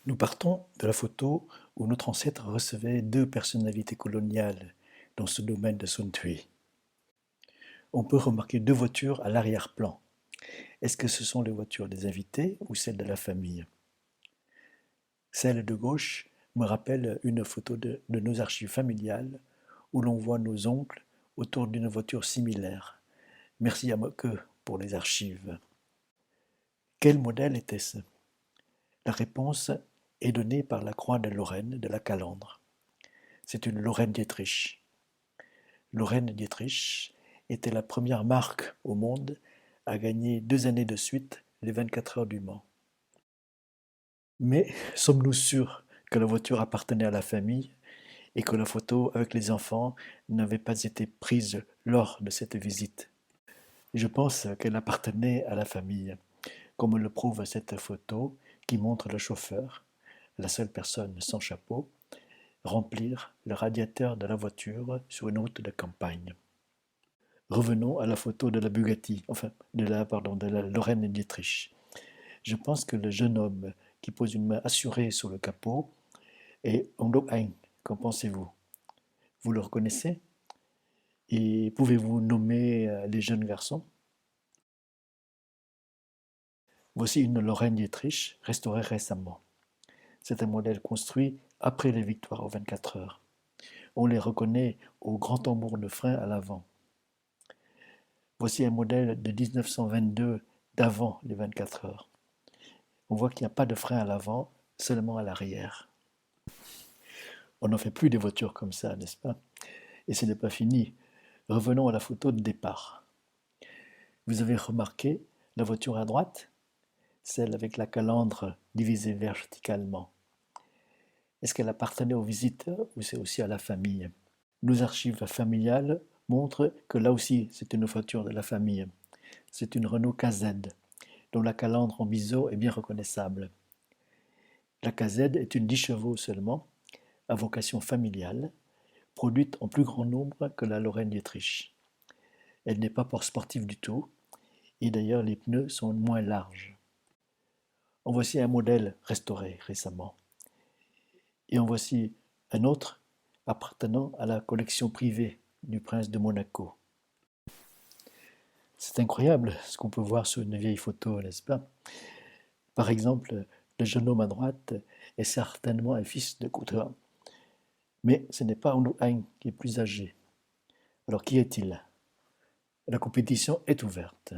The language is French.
Nous partons de la photo où notre ancêtre recevait deux personnalités coloniales dans ce domaine de Sun Thui. On peut remarquer deux voitures à l'arrière-plan. Est-ce que ce sont les voitures des invités ou celles de la famille? Celle de gauche me rappelle une photo de nos archives familiales où l'on voit nos oncles autour d'une voiture similaire. Merci à Moke pour les archives. Quel modèle était-ce? La réponse est donnée par la croix de Lorraine de la Calandre. C'est une Lorraine Dietrich. Lorraine Dietrich était la première marque au monde à gagner 2 années de suite les 24 heures du Mans. Mais sommes-nous sûrs que la voiture appartenait à la famille et que la photo avec les enfants n'avait pas été prise lors de cette visite? Je pense qu'elle appartenait à la famille, comme le prouve cette photo qui montre le chauffeur, la seule personne sans chapeau, remplir le radiateur de la voiture sur une route de campagne. Revenons à la photo de la Bugatti, de la Lorraine Dietrich. Je pense que le jeune homme qui pose une main assurée sur le capot est Ondok Hein. Qu'en pensez-vous? Vous le reconnaissez? Et pouvez-vous nommer les jeunes garçons? Voici une Lorraine Dietrich restaurée récemment. C'est un modèle construit après les victoires aux 24 heures. On les reconnaît au grand tambour de frein à l'avant. Voici un modèle de 1922 d'avant les 24 heures. On voit qu'il n'y a pas de frein à l'avant, seulement à l'arrière. On n'en fait plus des voitures comme ça, n'est-ce pas? Et ce n'est pas fini. Revenons à la photo de départ. Vous avez remarqué la voiture à droite? Celle avec la calandre divisée verticalement. Est-ce qu'elle appartenait aux visiteurs ou c'est aussi à la famille? Nos archives familiales montrent que là aussi c'est une voiture de la famille. C'est une Renault KZ, dont la calandre en biseau est bien reconnaissable. La KZ est une 10 chevaux seulement, à vocation familiale, produite en plus grand nombre que la Lorraine Dietrich. Elle n'est pas pour sportive du tout, et d'ailleurs les pneus sont moins larges. En voici un modèle restauré récemment. Et en voici un autre appartenant à la collection privée du prince de Monaco. C'est incroyable ce qu'on peut voir sur une vieille photo, n'est-ce pas? Par exemple, le jeune homme à droite est certainement un fils de Coutra. Mais ce n'est pas Ondok Hein qui est plus âgé. Alors qui est-il? La compétition est ouverte.